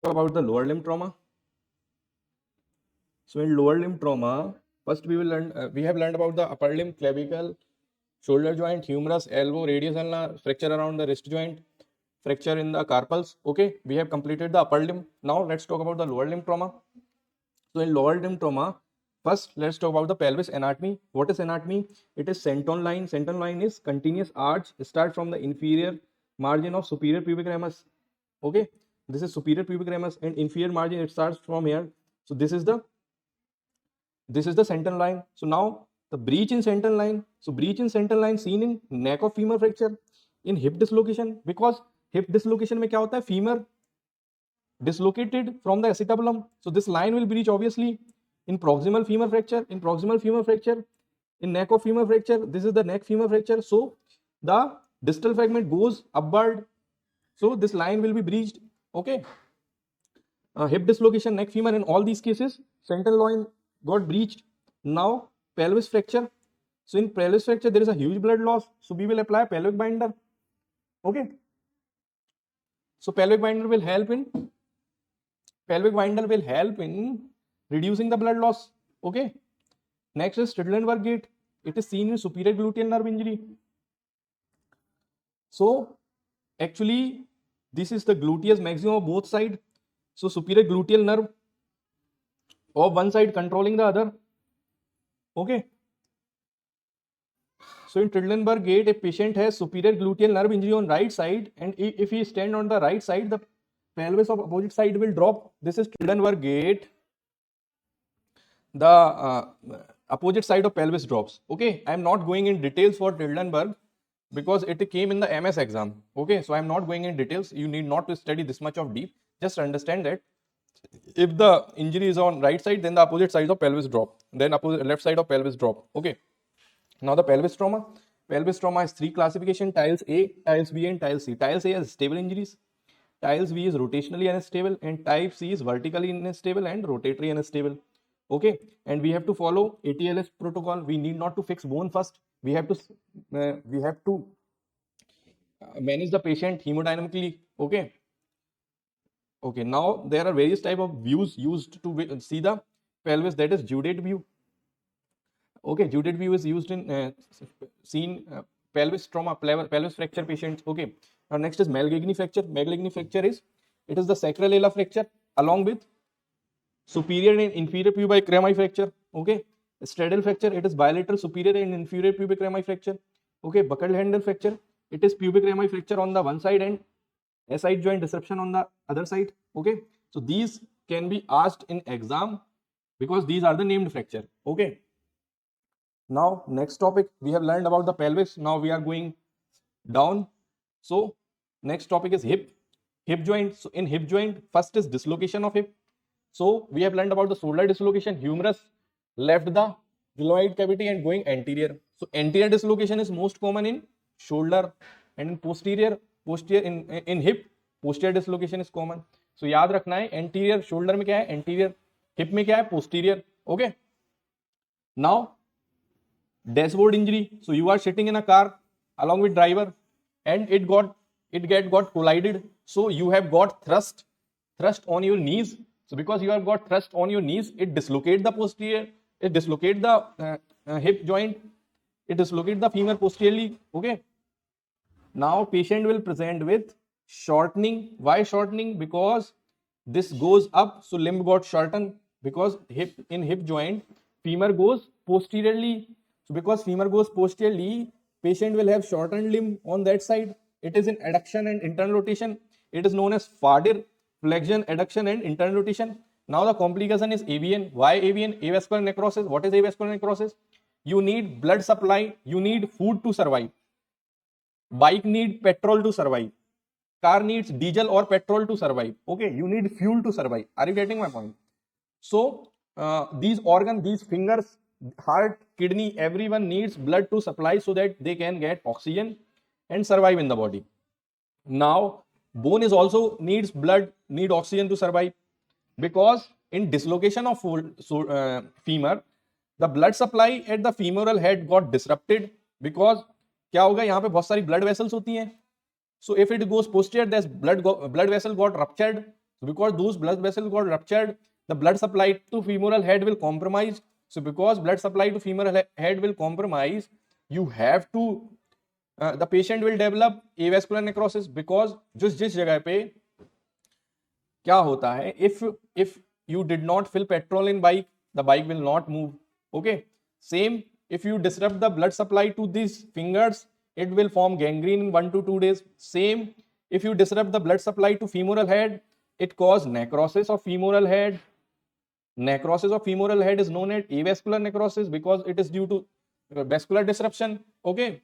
About the lower limb trauma. So in lower limb trauma, first we will learn. We have learned about the upper limb, clavicle, shoulder joint, humerus, elbow, radius ulna, fracture around the wrist joint, fracture in the carpals. Okay, we have completed the upper limb. Now let's talk about the lower limb trauma. So in lower limb trauma, first let's talk about the pelvis anatomy. What is anatomy? It is senton line. Senton line is continuous arch start from the inferior margin of superior pubic ramus. Okay, this is superior pubic ramus and inferior margin it starts from here. So this is the senton line. So now the breach in senton line. So breach in senton line seen in neck of femur fracture, in hip dislocation, because hip dislocation में क्या होता है, femur dislocated from the acetabulum. So this line will breach obviously in proximal femur fracture. In proximal femur fracture, in neck of femur fracture, this is the neck femur fracture. So the distal fragment goes upward. So this line will be breached. Okay. Hip dislocation, neck femur, in all these cases, sentinel line got breached. Now pelvis fracture. So in pelvis fracture, there is a huge blood loss. So we will apply pelvic binder. Okay. So pelvic binder will help in reducing the blood loss. Okay. Next is Strickland-Berg gait. It is seen in superior gluteal nerve injury. So actually, this is the gluteus maximum of both sides. So superior gluteal nerve of one side controlling the other. Okay. So in Strickland-Berg gait, a patient has superior gluteal nerve injury on right side, and if he stand on the right side, the pelvis of opposite side will drop. This is Strickland-Berg gait. The opposite side of pelvis drops. Okay, I am not going in details for Strickland-Berg because it came in the MS exam. Okay, so I am not going in details. You need not to study this much of deep. Just understand that if the injury is on right side, then the opposite side of pelvis drop. Then opposite left side of pelvis drop. Okay. Now the pelvis trauma. Pelvis trauma has three classification: tiles A, tiles B, and tiles C. Tiles A has stable injuries. Tiles B is rotationally unstable, and type C is vertically unstable and rotatory unstable. Okay, and we have to follow ATLS protocol. We need not to fix bone first. We have to manage the patient hemodynamically. Okay. Okay, now there are various type of views used to see the pelvis. That is Judate view. Okay, Judate view is used in pelvis trauma, pelvis fracture patients. Okay, now next is Malgagny fracture. Malgagny fracture is the sacral ala fracture along with superior and inferior pubic rami fracture. Okay, straddle fracture, it is bilateral superior and inferior pubic rami fracture. Okay, buccal handle fracture, it is pubic rami fracture on the one side and SI joint disruption on the other side. Okay, so these can be asked in exam because these are the named fracture. Okay, now next topic, we have learned about the pelvis. Now we are going down. So next topic is hip joint. So in hip joint, first is dislocation of hip. So we have learned about the shoulder dislocation. Humerus left the glenoid cavity and going anterior. So anterior dislocation is most common in shoulder, and in posterior in hip posterior dislocation is common. So याद रखना है anterior shoulder में क्या है anterior, hip में क्या है posterior. Okay. Now dashboard injury. So you are sitting in a car along with driver and it got collided. So you have got thrust on your knees. So because you have got thrust on your knees, it dislocate the posterior, it dislocate the hip joint, it dislocate the femur posteriorly. Okay. Now patient will present with shortening. Why shortening? Because this goes up, so limb got shortened. Because in hip joint, femur goes posteriorly. So because femur goes posteriorly, patient will have shortened limb on that side. It is in adduction and internal rotation. It is known as FADIR, flexion, adduction, and internal rotation. Now the complication is AVN. Why AVN? Avascular necrosis. What is avascular necrosis? You need blood supply. You need food to survive. Bike need petrol to survive. Car needs diesel or petrol to survive. Okay, you need fuel to survive. Are you getting my point? So these organs, these fingers, heart, kidney, everyone needs blood to supply so that they can get oxygen and survive in the body. Now bone is also needs blood, need oxygen to survive, because in dislocation of femur, the blood supply at the femoral head got disrupted. Because क्या होगा, यहाँ पे बहुत सारी blood vessels होती हैं. So if it goes posterior, this blood vessel got ruptured. So because those blood vessels got ruptured, the blood supply to femoral head will compromise. So because blood supply to femoral head will compromise, you have to the patient will develop avascular necrosis, because जिस जगह पे क्या होता है, if you did not fill petrol in bike, the bike will not move. Okay, same, if you disrupt the blood supply to these fingers, it will form gangrene in 1 to 2 days. Same, if you disrupt the blood supply to femoral head, it cause necrosis of femoral head. Necrosis of femoral head is known as avascular necrosis because it is due to vascular disruption. Okay,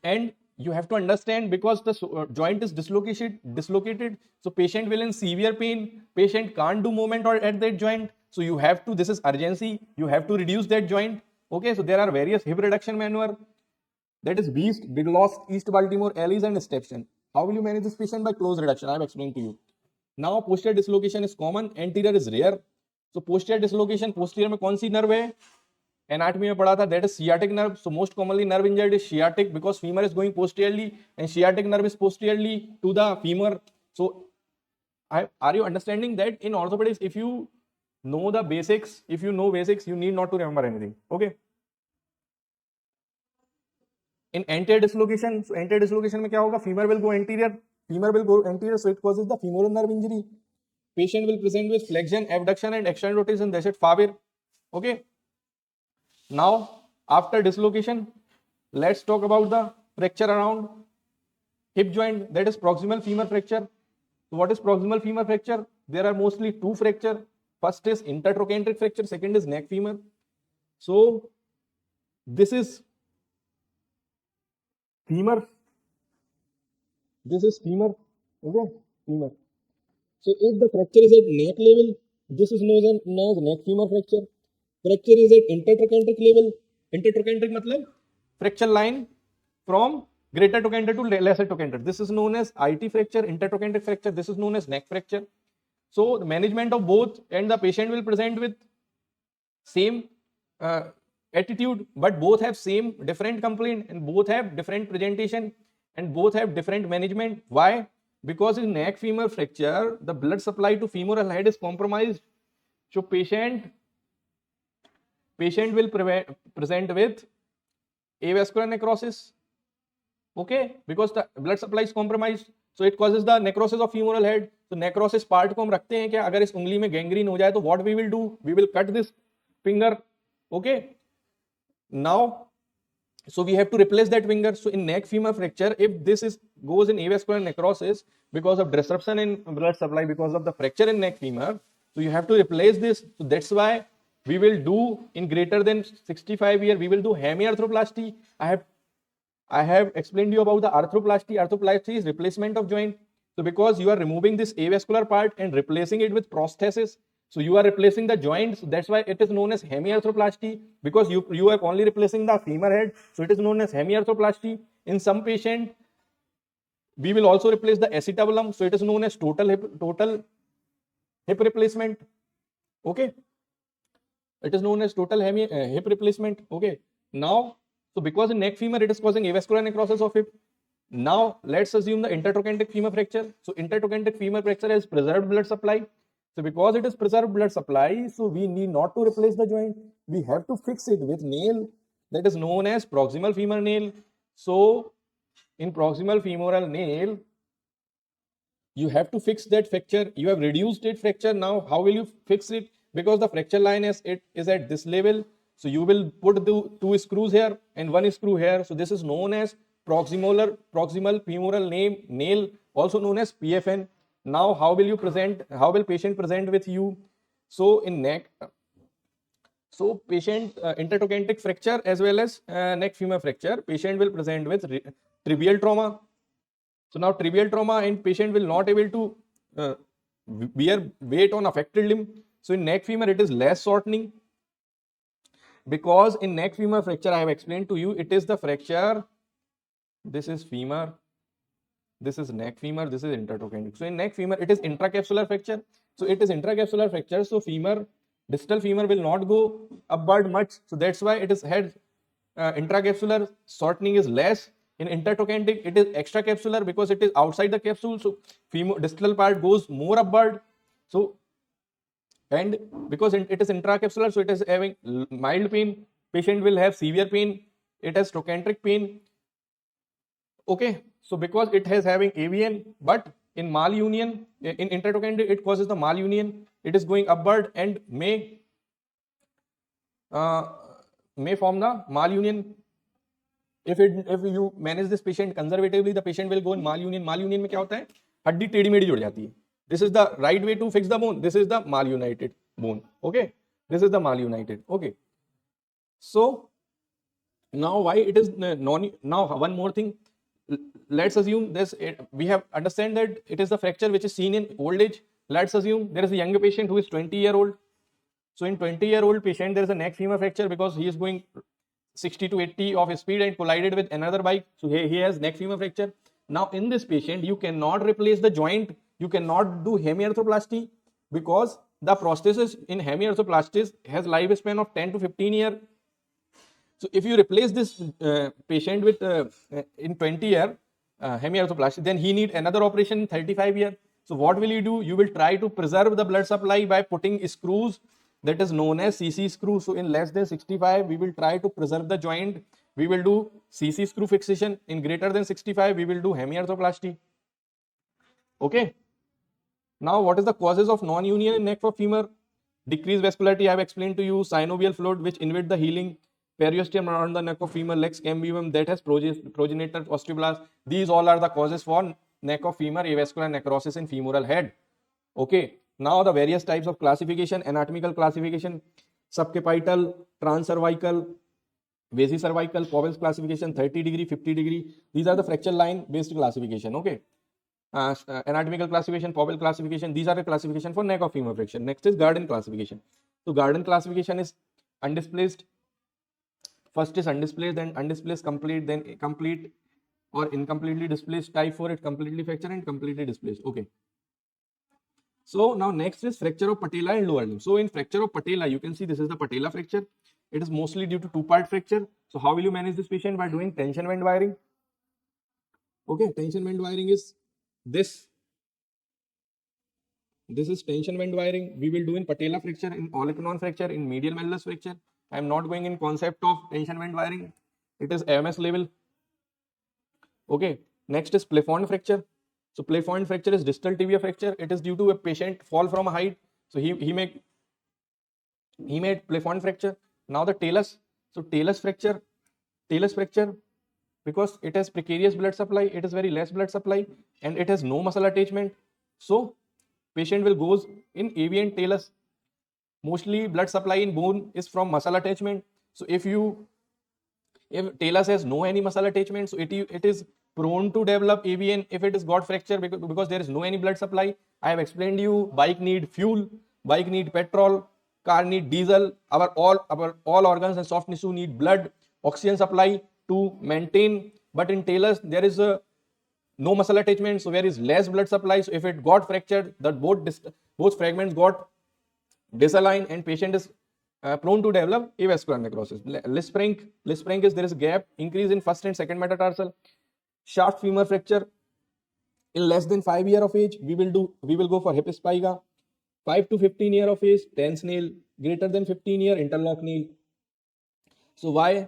and you have to understand, because the joint is dislocated, so patient will in severe pain, patient can't do movement or at that joint, so you have to, this is urgency, you have to reduce that joint. Okay, so there are various hip reduction maneuver, that is Beast, Big Loss, East Baltimore, Ellis and Stepson. How will you manage this patient? By close reduction. I have explained to you. Now posterior dislocation is common, anterior is rare. So posterior dislocation, posterior में कौन सी nerve है? Anatomy में पढ़ा था, that is sciatic nerve. So most commonly nerve injured is sciatic because femur is going posteriorly and sciatic nerve is posteriorly to the femur. So are you understanding that in orthopedics, if you know the basics, you need not to remember anything. Okay. In anterior dislocation, so anterior dislocation में क्या होगा? Femur will go anterior, so it causes the femoral nerve injury. Patient will present with flexion, abduction and external rotation. That's it, Fabir. Okay. Now, after dislocation, let's talk about the fracture around hip joint, that is proximal femur fracture. So what is proximal femur fracture? There are mostly two fracture. First is intertrochanteric fracture, second is neck femur. So this is femur. This is femur. Okay, femur. So if the fracture is at neck level, this is known as neck femur fracture. Fracture is at intertrochanteric level. Intertrochanteric मतलब fracture line from greater trochanter to lesser trochanter. This is known as IT fracture, intertrochanteric fracture. This is known as neck fracture. So the management of both, and the patient will present with same attitude, but both have same different complaint and both have different presentation and both have different management. Why? Because in neck femur fracture, the blood supply to femoral head is compromised. So patient will present with avascular necrosis. Okay, because the blood supply is compromised, so it causes the necrosis of femoral head. So necrosis part को हम रखते हैं क्या? अगर इस उंगली में gangrene हो जाए तो what we will do? We will cut this finger. Okay, now so we have to replace that finger. So in neck femur fracture, if this goes in avascular necrosis because of disruption in blood supply because of the fracture in neck femur, so you have to replace this. So that's why we will do in greater than 65 year, we will do hemiarthroplasty. I have explained you about the arthroplasty. Arthroplasty is replacement of joint. So because you are removing this avascular part and replacing it with prosthesis, so you are replacing the joint. So that's why it is known as hemiarthroplasty, because you are only replacing the femur head. So it is known as hemiarthroplasty. In some patient, we will also replace the acetabulum. So it is known as total hip replacement. Okay. It is known as total hip replacement. Okay. Now, so because in neck femur, it is causing avascular necrosis of hip. Now, let's assume the intertrochanteric femur fracture. So intertrochanteric femur fracture has preserved blood supply. So because it is preserved blood supply, so we need not to replace the joint. We have to fix it with nail that is known as proximal femur nail. So in proximal femoral nail, you have to fix that fracture. You have reduced it fracture. Now, how will you fix it? Because the fracture line is at this level. So you will put the two screws here and one screw here. So this is known as proximal femoral nail, also known as PFN. Now, how will patient present with you? So in neck, so patient intertrochanteric fracture as well as neck femur fracture, patient will present with trivial trauma. So now trivial trauma and patient will not able to bear weight on affected limb. So in neck femur, it is less shortening, because in neck femur fracture, I have explained to you, it is the fracture. This is femur, this is neck femur, this is intertrochanteric. So in neck femur, it is intracapsular fracture. So it is intracapsular fracture. So distal femur will not go upward much. So that's why it is head intracapsular shortening is less. In intertrochanteric, it is extracapsular because it is outside the capsule. So distal part goes more upward. So, and because it is intracapsular, so it is having mild pain. Patient will have severe pain. It has trochanteric pain. Okay, so because it has having AVN, but in malunion, in intertrochanteric, it causes the malunion. It is going upward and uh, may form the malunion. If you manage this patient conservatively, the patient will go in malunion. Malunion में क्या होता है? हड्डी टेढ़ी मेढ़ी जुड़ जाती है. This is the right way to fix the bone. This is the malunited bone. Okay, this is the malunited. Okay, so now why it is non. Now one more thing. Let's assume this. We have understand that it is the fracture which is seen in old age. Let's assume there is a younger patient who is 20-year-old. So in 20-year-old patient, there is a neck femur fracture because he is going 60 to 80 of speed and collided with another bike. So he has neck femur fracture. Now in this patient, you cannot replace the joint. You cannot do hemiarthroplasty because the prosthesis in hemiarthroplasty has lifespan of 10 to 15 years. So if you replace this patient with in 20 year hemiarthroplasty, then he need another operation in 35 year. So what will you do? You will try to preserve the blood supply by putting screws that is known as CC screw. So in less than 65, we will try to preserve the joint. We will do CC screw fixation. In greater than 65, we will do hemiarthroplasty. Okay. Now, what is the causes of non-union in neck for femur? Decreased vascularity, I have explained to you. Synovial fluid, which inhibit the healing. Periosteum around the neck of femur, lex cambium that has progenitor osteoblast. These all are the causes for neck of femur avascular necrosis in femoral head. Okay. Now the various types of classification, anatomical classification, subcapital, transcervical, vesicervical, Powell's classification, 30-degree, 50-degree. These are the fracture line based classification. Okay. Anatomical classification, Powell classification. These are the classification for neck of femur fracture. Next is Garden classification. So Garden classification is undisplaced. First is undisplaced, then undisplaced complete, then complete or incompletely displaced. Type 4, it completely fractured and completely displaced. Okay. So now next is fracture of patella and lower limb. So in fracture of patella, you can see this is the patella fracture. It is mostly due to two-part fracture. So how will you manage this patient? By doing tension band wiring. Okay, tension band wiring is this. This is tension band wiring. We will do in patella fracture, in olecranon fracture, in medial malleus fracture. I am not going in concept of tension band wiring. It is AMS level. Okay, next is plafond fracture. So plafond fracture is distal tibia fracture. It is due to a patient fall from a height. So he made plafond fracture. Now the talus. So talus fracture because it has precarious blood supply, it is very less blood supply and it has no muscle attachment. So patient will goes in AV and talus. Mostly blood supply in bone is from muscle attachment. So if talus has no any muscle attachment, so it is prone to develop AVN if it is got fracture because there is no any blood supply. I have explained to you, bike need fuel, bike need petrol, car need diesel. Our all organs and soft tissue need blood, oxygen supply to maintain. But in talus there is no muscle attachment, so there is less blood supply. So if it got fractured, that both fragments got disaligned and patient is prone to develop avascular necrosis. Lisp-Frank is there is a gap, increase in first and second metatarsal. Shaft femur fracture in less than 5 years of age, we will go for hip spica. 5 to 15 years of age, tense nail. Greater than 15 years, interlock nail. So why?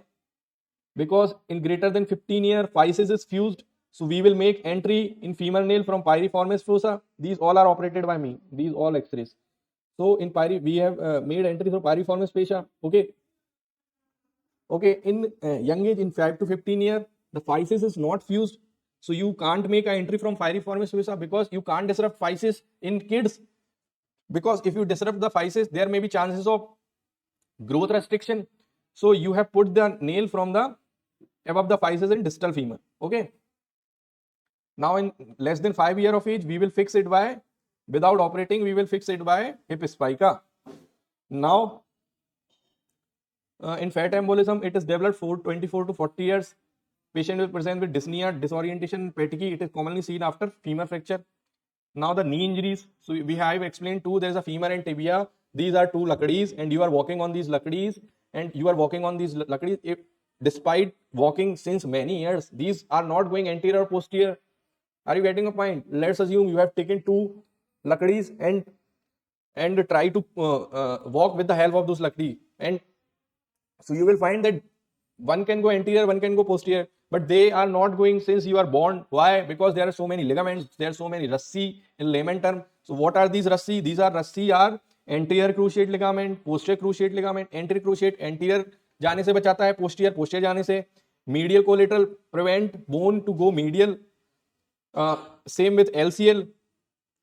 Because in greater than 15 years, physis is fused. So we will make entry in femur nail from piriformis fossa. These all are operated by me. These all X-rays. So in we have made entry through piriformis fascia. Okay. Okay. In young age, in 5 to 15 years, the physis is not fused. So you can't make an entry from piriformis fossa because you can't disrupt physis in kids. Because if you disrupt the physis, there may be chances of growth restriction. So you have put the nail from the above the physis in distal femur. Okay. Now in less than 5 years of age, we will fix it by, without operating, we will fix it by hip spica. Now, in fat embolism, it is developed for 24 to 40 years. Patient will present with dyspnea, disorientation, fatigue. It is commonly seen after femur fracture. Now the knee injuries. So we have explained too, there is a femur and tibia. These are two lakadis and you are walking on these lakadis and you are walking on these lakadis. despite walking since many years. These are not going anterior or posterior. Are you getting a point? Let's assume you have taken two lakdis and try to walk with the help of those lakdi, and so you will find that one can go anterior, one can go posterior, but they are not going since you are born. Why? Because there are so many ligaments, there are so many rassi in layman term. So what are these rassi? These are rassi are anterior cruciate ligament, posterior cruciate ligament. Anterior cruciate anterior जाने से बचाता है, posterior posterior जाने से. Medial collateral prevent bone to go medial. Same with LCL.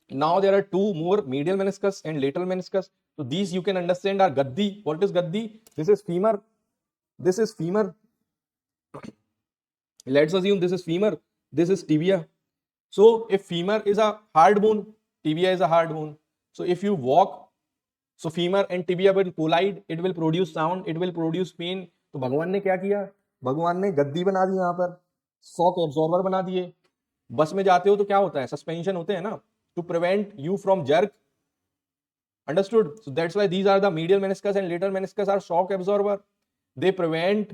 Now there are two more, medial meniscus and lateral meniscus. So these you can understand are gaddi. What is gaddi? This is femur. This is femur. Let's assume this is femur. This is tibia. So if femur is a hard bone, tibia is a hard bone. So if you walk, so femur and tibia will collide. It will produce sound. It will produce pain. तो भगवान ने क्या किया? भगवान ने गद्दी बना दी, यहाँ पर शॉक एब्जॉर्बर बना दिए. बस में जाते हो तो क्या होता है? सस्पेंशन होते हैं ना, to prevent you from jerk. Understood? So that's why these are the medial meniscus and lateral meniscus are shock absorber. They prevent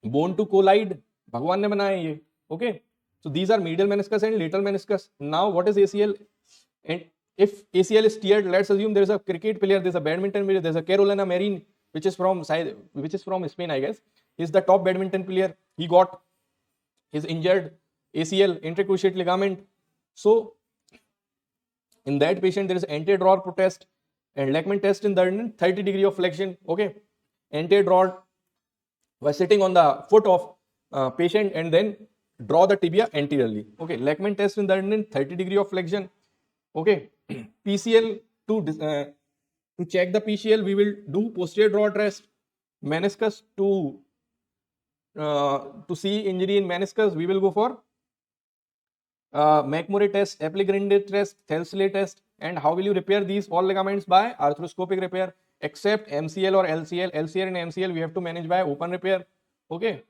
bone to collide. भगवान ने बनाए ये. Okay. So these are medial meniscus and lateral meniscus. Now what is ACL? And if ACL is teared, let's assume there is a cricket player, there is a badminton player, there is a Carolina Marin, which is from Spain, I guess. He's the top badminton player. He got his injured ACL, intercruciate ligament. So in that patient, there is anti-drawer test and Lachman test in the 30 degree of flexion. Okay, anti-drawer was sitting on the foot of patient and then draw the tibia anteriorly. Okay, Lachman test in the 30 degree of flexion. Okay, PCL to check the PCL, we will do posterior drawer test. Meniscus to see injury in meniscus, we will go for McMurray test, Apple-Grinded test, Thelsley test. And how will you repair these all ligaments? By arthroscopic repair, except MCL or LCL. LCL and MCL we have to manage by open repair. Okay.